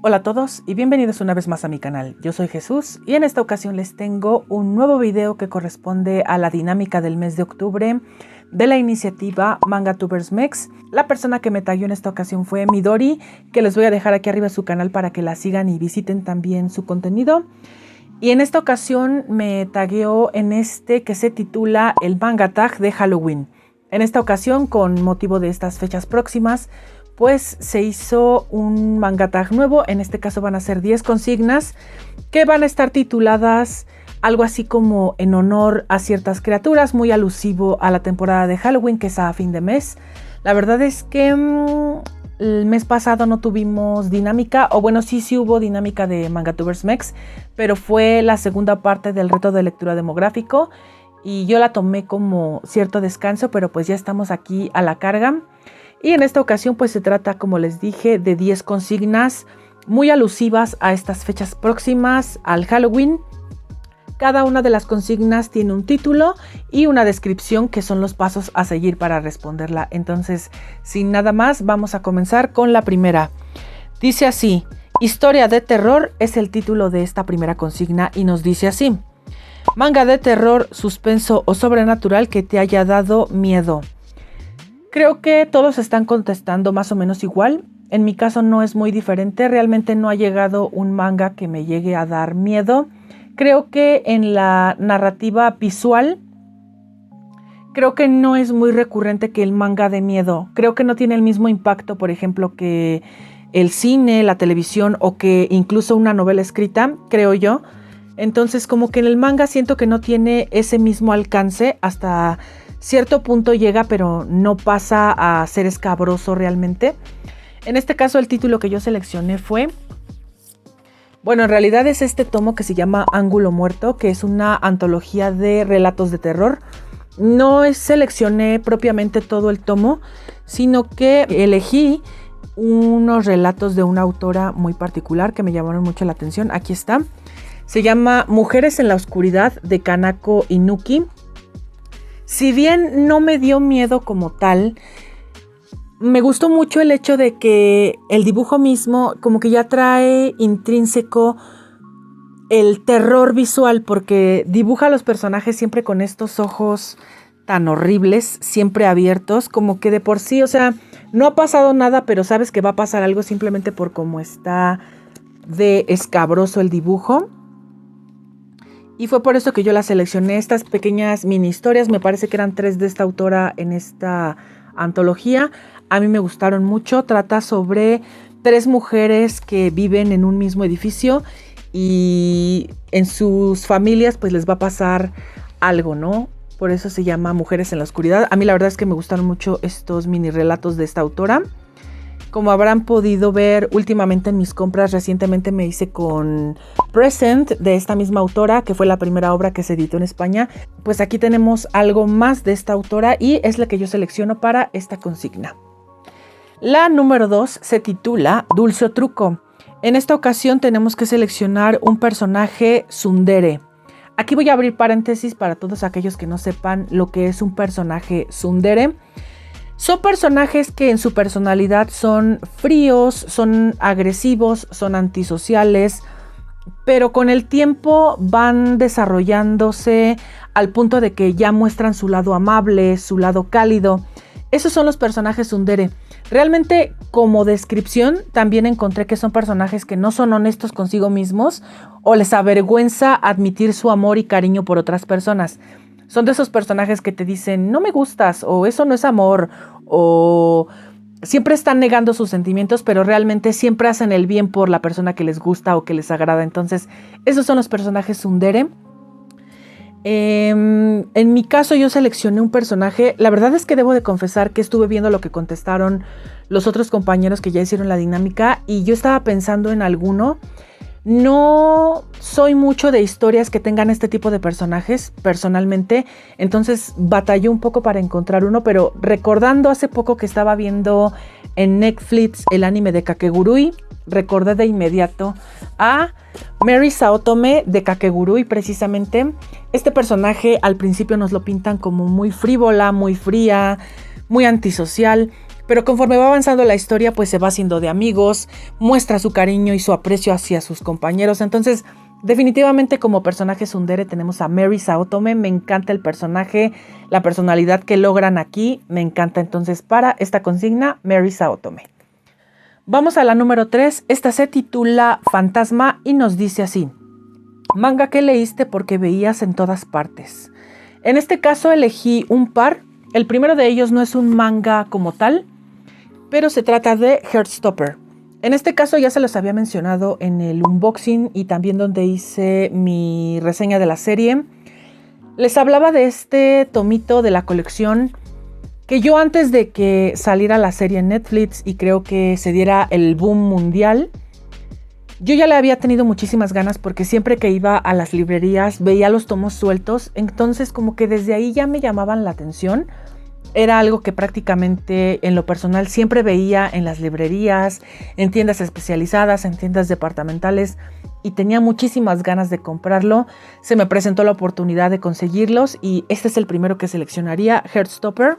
Hola a todos y bienvenidos una vez más a mi canal. Yo soy Jesús y en esta ocasión les tengo un nuevo video que corresponde a la dinámica del mes de octubre de la iniciativa Mangatubers Mex. La persona que me tagueó en esta ocasión fue Midori, que les voy a dejar aquí arriba su canal para que la sigan y visiten también su contenido. Y en esta ocasión me tagueó en este que se titula el Manga Tag de Halloween. En esta ocasión, con motivo de estas fechas próximas, pues se hizo un manga tag nuevo. En este caso van a ser 10 consignas que van a estar tituladas algo así como en honor a ciertas criaturas, muy alusivo a la temporada de Halloween, que es a fin de mes. La verdad es que el mes pasado no tuvimos dinámica, o bueno, sí hubo dinámica de Mangatubers Mex, pero fue la segunda parte del reto de lectura demográfico y yo la tomé como cierto descanso, pero pues ya estamos aquí a la carga. Y en esta ocasión pues se trata, como les dije, de 10 consignas muy alusivas a estas fechas próximas al Halloween. Cada una de las consignas tiene un título y una descripción que son los pasos a seguir para responderla. Entonces, sin nada más, vamos a comenzar con la primera. Dice así: Historia de terror es el título de esta primera consigna y nos dice así: manga de terror, suspenso o sobrenatural que te haya dado miedo. Creo que todos están contestando más o menos igual. En mi caso no es muy diferente. Realmente no ha llegado un manga que me llegue a dar miedo. Creo que en la narrativa visual, creo que no es muy recurrente que el manga dé miedo. Creo que no tiene el mismo impacto, por ejemplo, que el cine, la televisión o que incluso una novela escrita, creo yo. Entonces, como que en el manga siento que no tiene ese mismo alcance. Hasta cierto punto llega, pero no pasa a ser escabroso realmente. En este caso, el título que yo seleccioné fue... Bueno, en realidad es este tomo que se llama Ángulo Muerto, que es una antología de relatos de terror. No seleccioné propiamente todo el tomo, sino que elegí unos relatos de una autora muy particular que me llamaron mucho la atención. Aquí está. Se llama Mujeres en la Oscuridad, de Kanako Inuki. Si bien no me dio miedo como tal, me gustó mucho el hecho de que el dibujo mismo como que ya trae intrínseco el terror visual, porque dibuja a los personajes siempre con estos ojos tan horribles, siempre abiertos, como que de por sí, o sea, no ha pasado nada, pero sabes que va a pasar algo simplemente por cómo está de escabroso el dibujo. Y fue por eso que yo la seleccioné. Estas pequeñas mini historias, me parece que eran 3 de esta autora en esta antología. A mí me gustaron mucho. Trata sobre 3 mujeres que viven en un mismo edificio y en sus familias pues les va a pasar algo, ¿no? Por eso se llama Mujeres en la Oscuridad. A mí la verdad es que me gustaron mucho estos mini relatos de esta autora. Como habrán podido ver últimamente en mis compras, recientemente me hice con Present de esta misma autora, que fue la primera obra que se editó en España. Pues aquí tenemos algo más de esta autora y es la que yo selecciono para esta consigna. La número 2 se titula Dulce o Truco. En esta ocasión tenemos que seleccionar un personaje tsundere. Aquí voy a abrir paréntesis para todos aquellos que no sepan lo que es un personaje tsundere. Son personajes que en su personalidad son fríos, son agresivos, son antisociales, pero con el tiempo van desarrollándose al punto de que ya muestran su lado amable, su lado cálido. Esos son los personajes tsundere. Realmente, como descripción, también encontré que son personajes que no son honestos consigo mismos o les avergüenza admitir su amor y cariño por otras personas. Son de esos personajes que te dicen, no me gustas, o eso no es amor, o siempre están negando sus sentimientos, pero realmente siempre hacen el bien por la persona que les gusta o que les agrada. Entonces, esos son los personajes tsundere. En mi caso, yo seleccioné un personaje. La verdad es que debo de confesar que estuve viendo lo que contestaron los otros compañeros que ya hicieron la dinámica y yo estaba pensando en alguno. No soy mucho de historias que tengan este tipo de personajes personalmente, entonces batallé un poco para encontrar uno, pero recordando hace poco que estaba viendo en Netflix el anime de Kakegurui, recordé de inmediato a Mary Saotome de Kakegurui. Precisamente este personaje al principio nos lo pintan como muy frívola, muy fría, muy antisocial, pero conforme va avanzando la historia, pues se va haciendo de amigos, muestra su cariño y su aprecio hacia sus compañeros. Entonces, definitivamente como personaje tsundere tenemos a Mary Saotome. Me encanta el personaje, la personalidad que logran aquí, me encanta. Entonces, para esta consigna, Mary Saotome. Vamos a la número 3. Esta se titula Fantasma y nos dice así: manga que leíste porque veías en todas partes. En este caso elegí un par. El primero de ellos no es un manga como tal, pero se trata de Heartstopper. En este caso ya se los había mencionado en el unboxing y también donde hice mi reseña de la serie. Les hablaba de este tomito de la colección que yo, antes de que saliera la serie en Netflix y creo que se diera el boom mundial, yo ya le había tenido muchísimas ganas porque siempre que iba a las librerías veía los tomos sueltos. Entonces como que desde ahí ya me llamaban la atención. Era algo que prácticamente en lo personal siempre veía en las librerías, en tiendas especializadas, en tiendas departamentales, y tenía muchísimas ganas de comprarlo. Se me presentó la oportunidad de conseguirlos y este es el primero que seleccionaría, Heartstopper.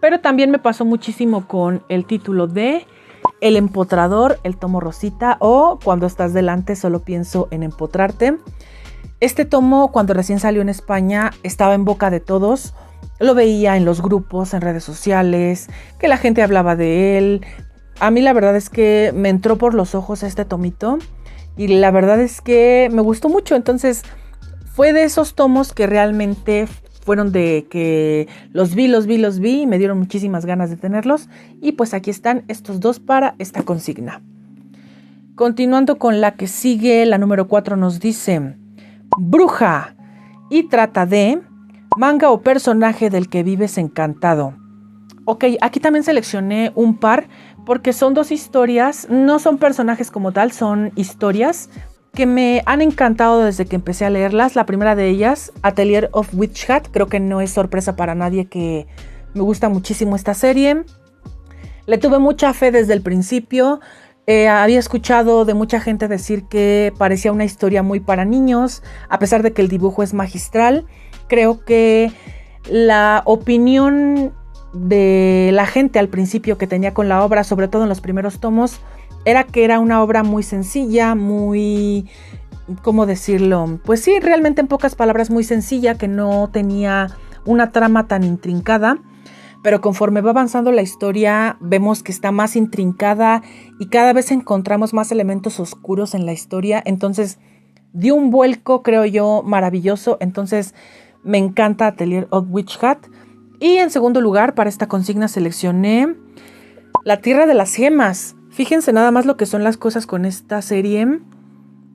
Pero también me pasó muchísimo con el título de El Empotrador, el tomo rosita, o Cuando estás delante solo pienso en empotrarte. Este tomo, cuando recién salió en España, estaba en boca de todos. Lo veía en los grupos, en redes sociales, que la gente hablaba de él. A mí la verdad es que me entró por los ojos este tomito y la verdad es que me gustó mucho. Entonces fue de esos tomos que realmente fueron de que los vi y me dieron muchísimas ganas de tenerlos. Y pues aquí están estos dos para esta consigna. Continuando con la que sigue, la número 4 nos dice Bruja y trata de manga o personaje del que vives encantado. Ok, aquí también seleccioné un par porque son dos historias, no son personajes como tal, son historias que me han encantado desde que empecé a leerlas. La primera de ellas, Atelier of Witch Hat, creo que no es sorpresa para nadie que me gusta muchísimo esta serie. Le tuve mucha fe desde el principio. Había escuchado de mucha gente decir que parecía una historia muy para niños, a pesar de que el dibujo es magistral. Creo que la opinión de la gente al principio que tenía con la obra, sobre todo en los primeros tomos, era que era una obra muy sencilla, muy, ¿cómo decirlo? Pues sí, realmente en pocas palabras muy sencilla, que no tenía una trama tan intrincada. Pero conforme va avanzando la historia, vemos que está más intrincada y cada vez encontramos más elementos oscuros en la historia. Entonces, dio un vuelco, creo yo, maravilloso. Entonces, me encanta Atelier of Witch Hat. Y en segundo lugar, para esta consigna seleccioné La Tierra de las Gemas. Fíjense nada más lo que son las cosas con esta serie.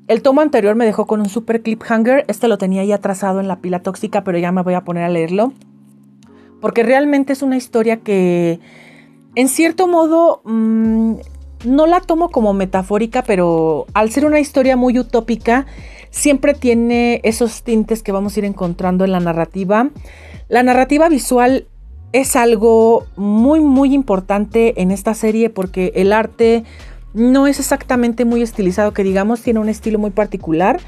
El tomo anterior me dejó con un super cliffhanger. Este lo tenía ya trazado en la pila tóxica, pero ya me voy a poner a leerlo. Porque realmente es una historia que, en cierto modo, no la tomo como metafórica, pero al ser una historia muy utópica, siempre tiene esos tintes que vamos a ir encontrando en la narrativa. La narrativa visual es algo muy, muy importante en esta serie porque el arte no es exactamente muy estilizado, que digamos, tiene un estilo muy particular.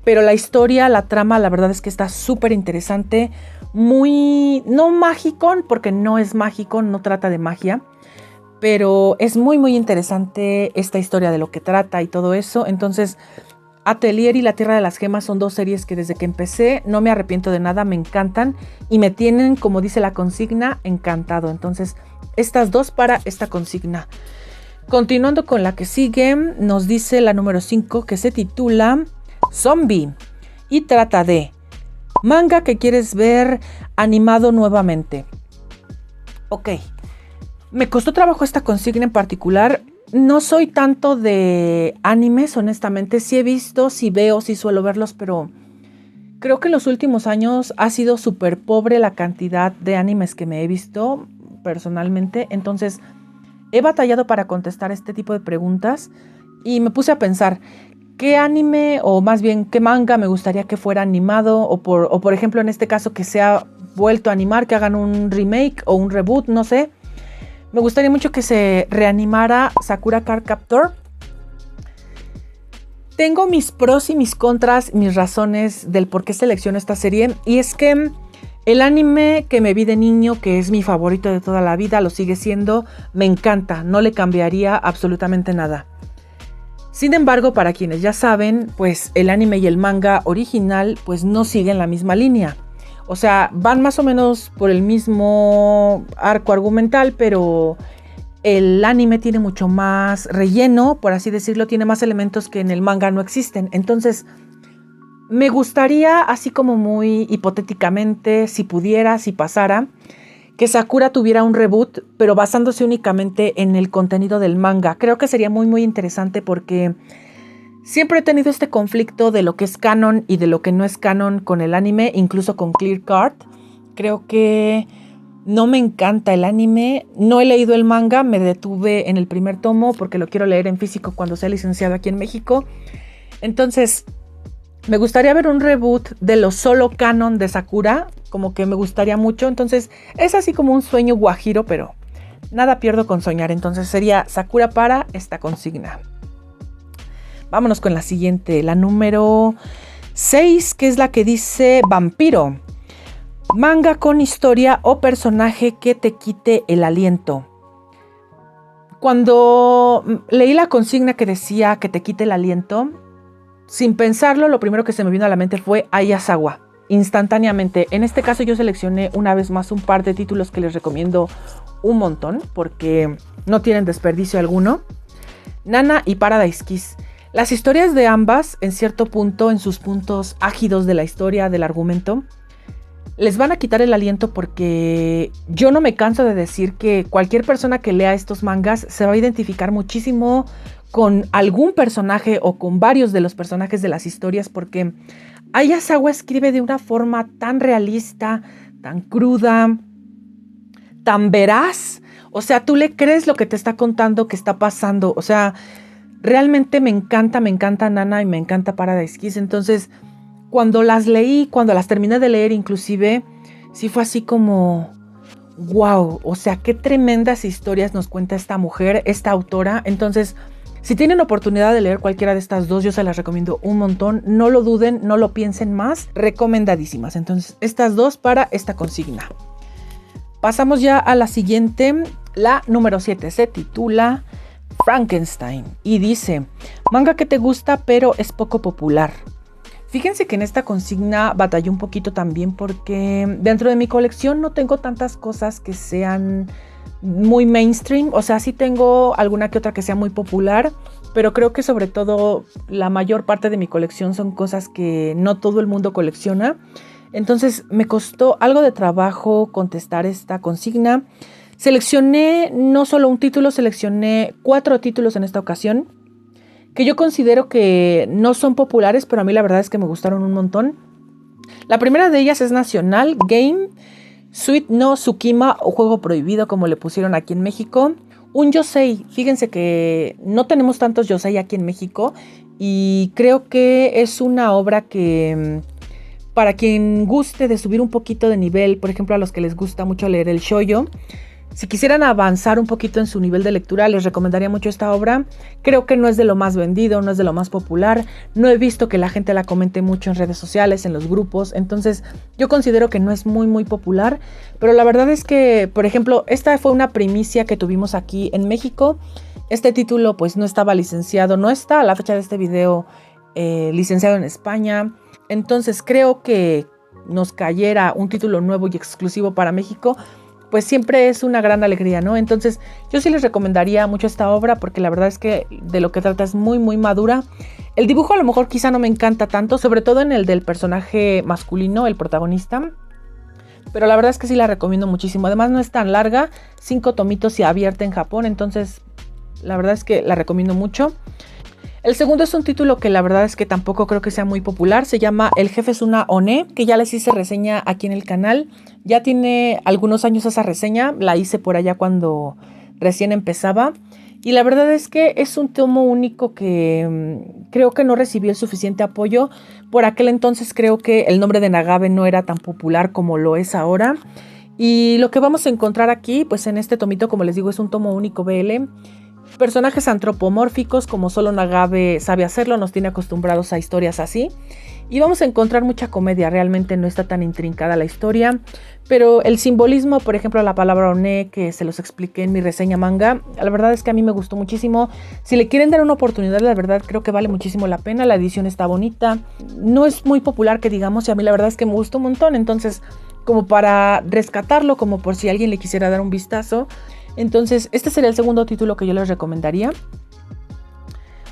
Pero la historia, la trama, la verdad es que está súper interesante. Muy, no mágico, porque no es mágico, no trata de magia, pero es muy muy interesante esta historia de lo que trata y todo eso. Entonces, Atelier y La Tierra de las Gemas son dos series que desde que empecé no me arrepiento de nada, me encantan y me tienen, como dice la consigna, encantado. Entonces, estas dos para esta consigna. Continuando con la que sigue, nos dice la número 5, que se titula Zombie y trata de manga que quieres ver animado nuevamente. Ok, me costó trabajo esta consigna en particular. No soy tanto de animes, honestamente. Sí he visto, sí veo, sí suelo verlos, pero creo que en los últimos años ha sido súper pobre la cantidad de animes que me he visto personalmente. Entonces he batallado para contestar este tipo de preguntas y me puse a pensar ¿qué anime o más bien qué manga me gustaría que fuera animado? O por ejemplo en este caso que se ha vuelto a animar, que hagan un remake o un reboot, no sé. Me gustaría mucho que se reanimara Sakura Card Captor. Tengo mis pros y mis contras, mis razones del por qué selecciono esta serie. Y es que El anime que me vi de niño, que es mi favorito de toda la vida, lo sigue siendo, me encanta, no le cambiaría absolutamente nada. Sin embargo, para quienes ya saben, pues el anime y el manga original pues no siguen la misma línea. O sea, van más o menos por el mismo arco argumental, pero el anime tiene mucho más relleno, por así decirlo, tiene más elementos que en el manga no existen. Entonces, me gustaría, así como muy hipotéticamente, si pudiera, si pasara, que Sakura tuviera un reboot, pero basándose únicamente en el contenido del manga. Creo que sería muy muy interesante porque siempre he tenido este conflicto de lo que es canon y de lo que no es canon con el anime, incluso con Clear Card. Creo que no me encanta el anime, no he leído el manga, me detuve en el primer tomo porque lo quiero leer en físico cuando sea licenciado aquí en México. Entonces, me gustaría ver un reboot de lo solo canon de Sakura, como que me gustaría mucho. Entonces, es así como un sueño guajiro, pero nada pierdo con soñar. Entonces sería Sakura para esta consigna. Vámonos con la siguiente, la número 6, que es la que dice vampiro. Manga con historia o personaje que te quite el aliento. Cuando leí la consigna que decía que te quite el aliento, sin pensarlo, lo primero que se me vino a la mente fue Ayasawa, instantáneamente. En este caso yo seleccioné una vez más un par de títulos que les recomiendo un montón, porque no tienen desperdicio alguno. Nana y Paradise Kiss. Las historias de ambas, en cierto punto, en sus puntos ágidos de la historia, del argumento, les van a quitar el aliento porque yo no me canso de decir que cualquier persona que lea estos mangas se va a identificar muchísimo con algún personaje o con varios de los personajes de las historias, porque Ayasawa escribe de una forma tan realista, tan cruda, tan veraz. O sea, tú le crees lo que te está contando que está pasando. O sea, realmente me encanta Nana y me encanta Paradise Kiss. Entonces, cuando las leí, cuando las terminé de leer inclusive, sí fue así como wow, o sea, qué tremendas historias nos cuenta esta mujer, esta autora. Entonces, si tienen oportunidad de leer cualquiera de estas dos, yo se las recomiendo un montón. No lo duden, no lo piensen más. Recomendadísimas. Entonces, estas dos para esta consigna. Pasamos ya a la siguiente. La número 7 se titula Frankenstein y dice, manga que te gusta pero es poco popular. Fíjense que en esta consigna batallé un poquito también porque dentro de mi colección no tengo tantas cosas que sean muy mainstream. O sea, sí tengo alguna que otra que sea muy popular, pero creo que sobre todo la mayor parte de mi colección son cosas que no todo el mundo colecciona. Entonces me costó algo de trabajo contestar esta consigna. Seleccioné no solo un título, seleccioné 4 títulos en esta ocasión, que yo considero que no son populares, pero a mí la verdad es que me gustaron un montón. La primera de ellas es nacional, Game Sweet no Tsukima o Juego Prohibido, como le pusieron aquí en México. Un yosei, fíjense que no tenemos tantos yosei aquí en México y creo que es una obra que para quien guste de subir un poquito de nivel, por ejemplo a los que les gusta mucho leer el shoujo, si quisieran avanzar un poquito en su nivel de lectura, les recomendaría mucho esta obra. Creo que no es de lo más vendido, no es de lo más popular. No he visto que la gente la comente mucho en redes sociales, en los grupos. Entonces, yo considero que no es muy, muy popular. Pero la verdad es que, por ejemplo, esta fue una primicia que tuvimos aquí en México. Este título, pues, no estaba licenciado. No está a la fecha de este video licenciado en España. Entonces, creo que nos cayera un título nuevo y exclusivo para México, pues siempre es una gran alegría, ¿no? Entonces yo sí les recomendaría mucho esta obra porque la verdad es que de lo que trata es muy, muy madura. El dibujo a lo mejor quizá no me encanta tanto, sobre todo en el del personaje masculino, el protagonista. Pero la verdad es que sí la recomiendo muchísimo. Además no es tan larga, 5 tomitos y abierta en Japón, entonces la verdad es que la recomiendo mucho. El segundo es un título que la verdad es que tampoco creo que sea muy popular. Se llama El jefe es una One, que ya les hice reseña aquí en el canal. Ya tiene algunos años esa reseña. La hice por allá cuando recién empezaba. Y la verdad es que es un tomo único que creo que no recibió el suficiente apoyo. Por aquel entonces creo que el nombre de Nagabe no era tan popular como lo es ahora. Y lo que vamos a encontrar aquí, pues en este tomito, como les digo, es un tomo único BL. Personajes antropomórficos como solo Nagabe sabe hacerlo, nos tiene acostumbrados a historias así. Y vamos a encontrar mucha comedia, realmente no está tan intrincada la historia. Pero el simbolismo, por ejemplo, la palabra one, que se los expliqué en mi reseña manga, la verdad es que a mí me gustó muchísimo. Si le quieren dar una oportunidad, la verdad creo que vale muchísimo la pena. La edición está bonita. No es muy popular que digamos, y a mí la verdad es que me gustó un montón. Entonces, como para rescatarlo, como por si alguien le quisiera dar un vistazo. Entonces, este sería el segundo título que yo les recomendaría.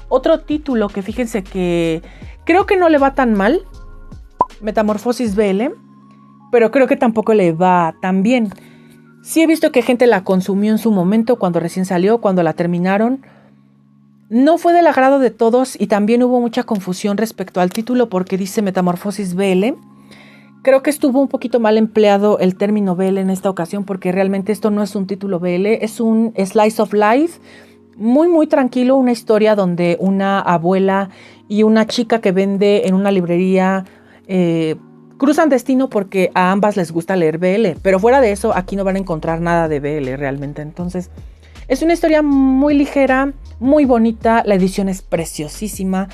Otro título que fíjense que creo que no le va tan mal, Metamorfosis BL, pero creo que tampoco le va tan bien. Sí he visto que gente la consumió en su momento, cuando recién salió, cuando la terminaron. No fue del agrado de todos y también hubo mucha confusión respecto al título porque dice Metamorfosis BL. Creo que estuvo un poquito mal empleado el término BL en esta ocasión porque realmente esto no es un título BL, es un slice of life muy muy tranquilo, una historia donde una abuela y una chica que vende en una librería cruzan destino porque a ambas les gusta leer BL, pero fuera de eso aquí no van a encontrar nada de BL realmente. Entonces es una historia muy ligera, muy bonita, la edición es preciosísima.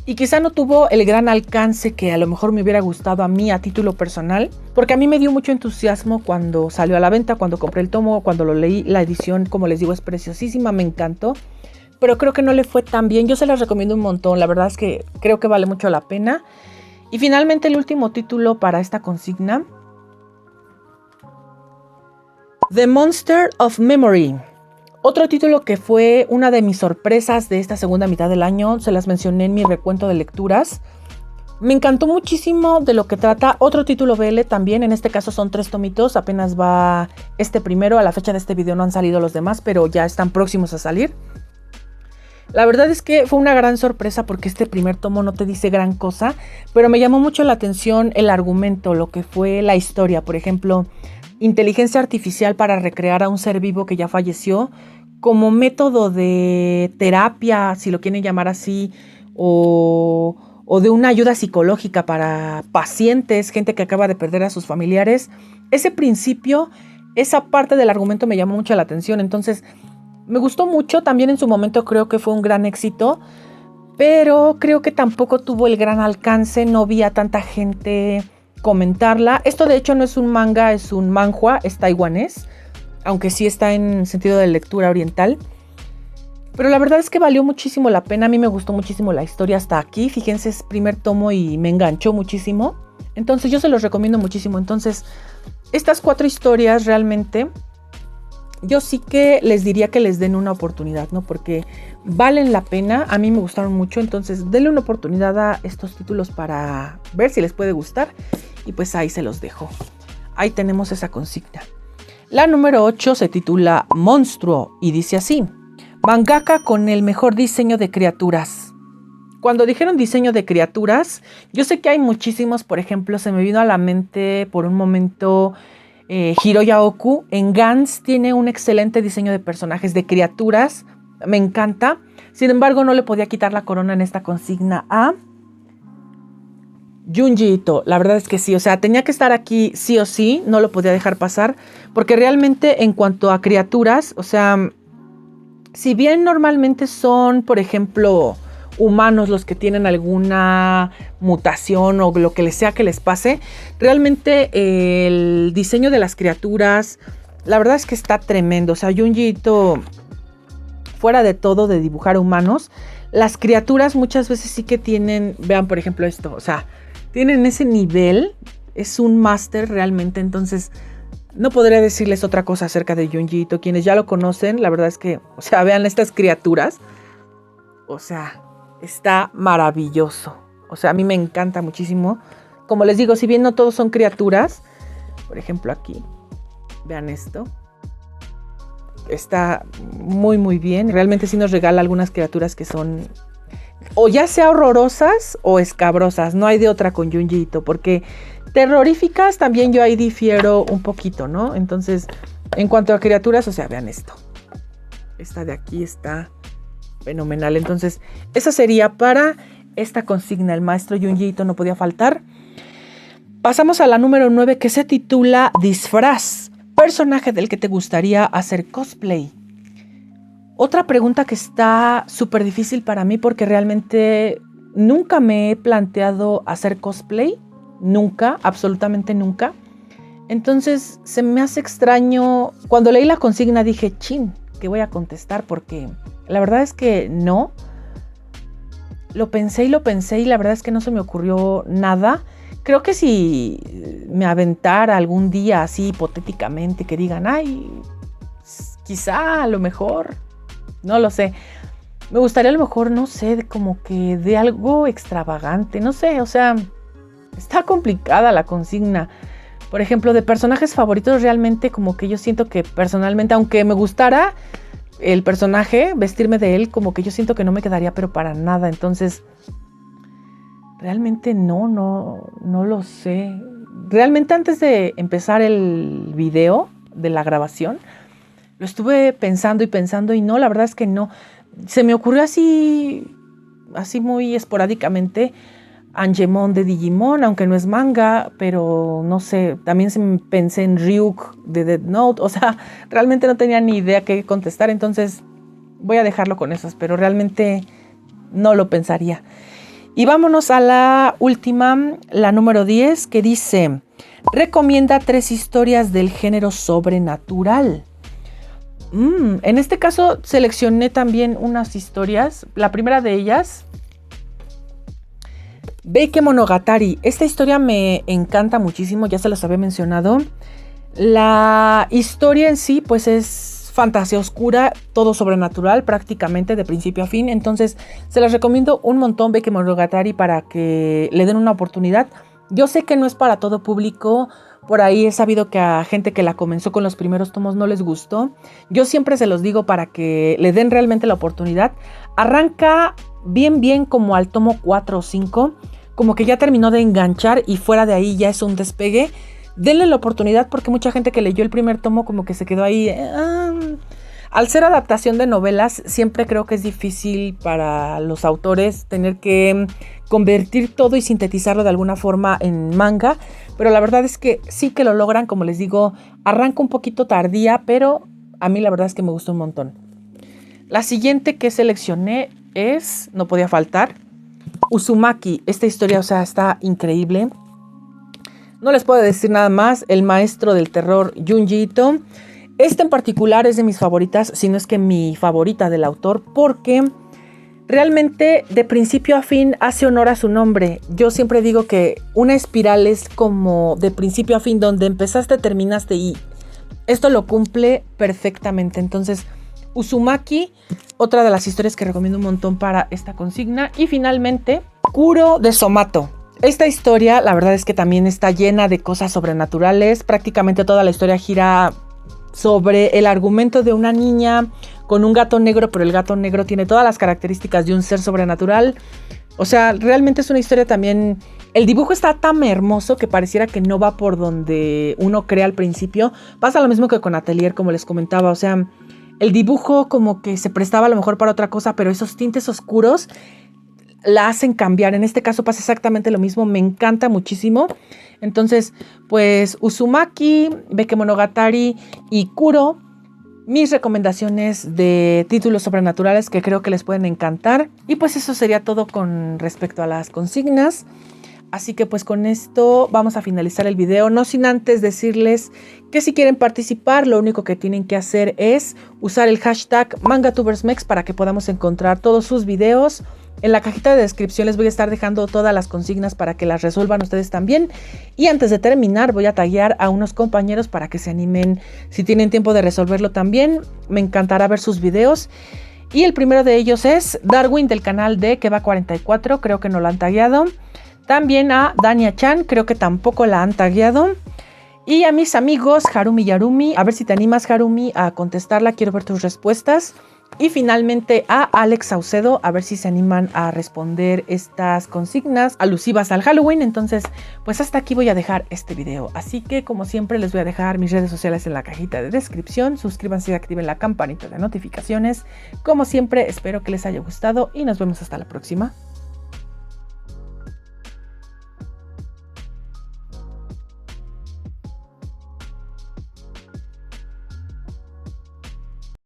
Y quizá no tuvo el gran alcance que a lo mejor me hubiera gustado a mí a título personal, porque a mí me dio mucho entusiasmo cuando salió a la venta, cuando compré el tomo, cuando lo leí. La edición, como les digo, es preciosísima, me encantó, pero creo que no le fue tan bien. Yo se las recomiendo un montón, la verdad es que creo que vale mucho la pena. Y finalmente el último título para esta consigna, The Monster of Memory. Otro título que fue una de mis sorpresas de esta segunda mitad del año, se las mencioné en mi recuento de lecturas. Me encantó muchísimo de lo que trata. Otro título BL también, en este caso son 3 tomitos, apenas va este primero. A la fecha de este video no han salido los demás, pero ya están próximos a salir. La verdad es que fue una gran sorpresa porque este primer tomo no te dice gran cosa, pero me llamó mucho la atención el argumento, lo que fue la historia. Por ejemplo, inteligencia artificial para recrear a un ser vivo que ya falleció, como método de terapia, si lo quieren llamar así, o de una ayuda psicológica para pacientes, gente que acaba de perder a sus familiares. Ese principio, esa parte del argumento me llamó mucho la atención, entonces me gustó mucho. También en su momento creo que fue un gran éxito, pero creo que tampoco tuvo el gran alcance, no vi a tanta gente comentarla. Esto de hecho no es un manga, es un manhwa, es taiwanés, aunque sí está en sentido de lectura oriental. Pero la verdad es que valió muchísimo la pena. A mí me gustó muchísimo la historia hasta aquí. Fíjense, es primer tomo y me enganchó muchísimo. Entonces yo se los recomiendo muchísimo. Entonces, estas 4 historias realmente, yo sí que les diría que les den una oportunidad, ¿no? Porque valen la pena. A mí me gustaron mucho. Entonces, denle una oportunidad a estos títulos para ver si les puede gustar. Y pues ahí se los dejo. Ahí tenemos esa consigna. La número 8 se titula Monstruo y dice así: mangaka con el mejor diseño de criaturas. Cuando dijeron diseño de criaturas, yo sé que hay muchísimos. Por ejemplo, se me vino a la mente por un momento Hiroya Oku. En Gantz tiene un excelente diseño de personajes, de criaturas. Me encanta. Sin embargo, no le podía quitar la corona en esta consigna a Junji Ito. La verdad es que sí, o sea, tenía que estar aquí sí o sí, no lo podía dejar pasar, porque realmente en cuanto a criaturas, o sea, si bien normalmente son, por ejemplo, humanos los que tienen alguna mutación o lo que les sea que les pase, realmente el diseño de las criaturas, la verdad es que está tremendo. O sea, Junji Ito, fuera de todo de dibujar humanos, las criaturas muchas veces sí que tienen, vean por ejemplo esto, o sea, tienen ese nivel, es un máster realmente. Entonces no podría decirles otra cosa acerca de Junji Ito. Quienes ya lo conocen, la verdad es que, o sea, vean estas criaturas, o sea, está maravilloso. O sea, a mí me encanta muchísimo. Como les digo, si bien no todos son criaturas, por ejemplo aquí, vean esto, está muy muy bien. Realmente sí nos regala algunas criaturas que son o ya sea horrorosas o escabrosas. No hay de otra con Junji Ito, porque terroríficas también yo ahí difiero un poquito, ¿no? Entonces, en cuanto a criaturas, o sea, vean esto. Esta de aquí está fenomenal. Entonces, esa sería para esta consigna. El maestro Junji Ito no podía faltar. Pasamos a la número 9, que se titula Disfraz. Personaje del que te gustaría hacer cosplay. Otra pregunta que está súper difícil para mí porque realmente nunca me he planteado hacer cosplay. Nunca, absolutamente nunca. Entonces se me hace extraño. Cuando leí la consigna dije, chin, ¿qué voy a contestar? Porque la verdad es que no. Lo pensé y la verdad es que no se me ocurrió nada. Creo que si me aventara algún día así hipotéticamente que digan, ay, quizá a lo mejor, no lo sé. Me gustaría a lo mejor, no sé, como que de algo extravagante, no sé, o sea, está complicada la consigna. Por ejemplo, de personajes favoritos realmente como que yo siento que personalmente, aunque me gustara el personaje, vestirme de él, como que yo siento que no me quedaría pero para nada. Entonces, realmente no lo sé. Realmente antes de empezar el video de la grabación, lo estuve pensando y no, la verdad es que no. Se me ocurrió así muy esporádicamente Angemon de Digimon, aunque no es manga, pero no sé, también pensé en Ryuk de Death Note, o sea, realmente no tenía ni idea qué contestar, entonces voy a dejarlo con esos, pero realmente no lo pensaría. Y vámonos a la última, la número 10, que dice, recomienda 3 historias del género sobrenatural. En este caso seleccioné también unas historias. La primera de ellas, Bakemonogatari. Esta historia me encanta muchísimo, ya se las había mencionado. La historia en sí pues es fantasía oscura, todo sobrenatural prácticamente de principio a fin. Entonces se las recomiendo un montón Bakemonogatari para que le den una oportunidad. Yo sé que no es para todo público. Por ahí he sabido que a gente que la comenzó con los primeros tomos no les gustó. Yo siempre se los digo para que le den realmente la oportunidad. Arranca bien como al tomo 4 o 5. Como que ya terminó de enganchar y fuera de ahí ya es un despegue. Denle la oportunidad porque mucha gente que leyó el primer tomo como que se quedó ahí. Al ser adaptación de novelas, siempre creo que es difícil para los autores tener que convertir todo y sintetizarlo de alguna forma en manga. Pero la verdad es que sí que lo logran, como les digo, arranca un poquito tardía, pero a mí la verdad es que me gustó un montón. La siguiente que seleccioné es, no podía faltar, Uzumaki. Esta historia, o sea, está increíble. No les puedo decir nada más. El maestro del terror, Junji Ito. Esta en particular es de mis favoritas, si no es que mi favorita del autor, porque realmente de principio a fin hace honor a su nombre. Yo siempre digo que una espiral es como de principio a fin, donde empezaste, terminaste y esto lo cumple perfectamente. Entonces, Uzumaki, otra de las historias que recomiendo un montón para esta consigna. Y finalmente, Kuro de Somato. Esta historia, la verdad es que también está llena de cosas sobrenaturales. Prácticamente toda la historia gira sobre el argumento de una niña con un gato negro, pero el gato negro tiene todas las características de un ser sobrenatural. O sea, realmente es una historia también. El dibujo está tan hermoso que pareciera que no va por donde uno cree al principio. Pasa lo mismo que con Atelier, como les comentaba. O sea, el dibujo como que se prestaba a lo mejor para otra cosa, pero esos tintes oscuros la hacen cambiar. En este caso pasa exactamente lo mismo. Me encanta muchísimo. Entonces, pues Uzumaki, Bakemonogatari y Kuro, mis recomendaciones de títulos sobrenaturales que creo que les pueden encantar. Y pues eso sería todo con respecto a las consignas. Así que pues con esto vamos a finalizar el video, no sin antes decirles que si quieren participar, lo único que tienen que hacer es usar el hashtag MangaTubersMex para que podamos encontrar todos sus videos. En la cajita de descripción les voy a estar dejando todas las consignas para que las resuelvan ustedes también. Y antes de terminar voy a taguear a unos compañeros para que se animen si tienen tiempo de resolverlo también. Me encantará ver sus videos. Y el primero de ellos es Darwin del canal de Keba44, creo que no lo han tagueado. También a Dania Chan, creo que tampoco la han tagueado. Y a mis amigos Harumi y Arumi, a ver si te animas Harumi a contestarla, quiero ver tus respuestas. Y finalmente a Alex Saucedo, a ver si se animan a responder estas consignas alusivas al Halloween. Entonces, pues hasta aquí voy a dejar este video. Así que, como siempre, les voy a dejar mis redes sociales en la cajita de descripción. Suscríbanse y activen la campanita de notificaciones. Como siempre, espero que les haya gustado y nos vemos hasta la próxima.